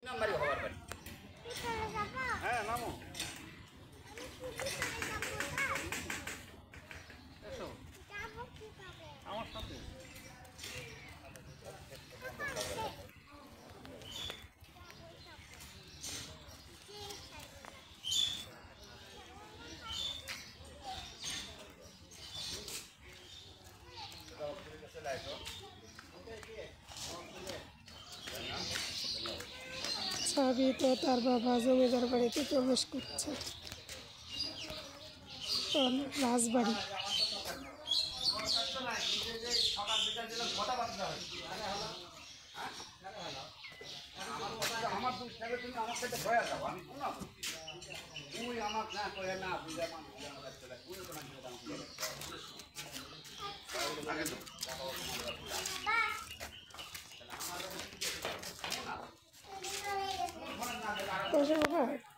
নাম্বারই হওয়ার পারি। হ্যাঁ নামো। এসো আমার সাথে। সাবি তো তার বাবা জমিদার বাড়িতে প্রবেশ করছে, রাজবাড়ি। আমার দুধ খাবে তুমি আমার সাথে ভয় যাও, আমি শোনা তুই আমার না করে না বুঝা মান তোর বাবা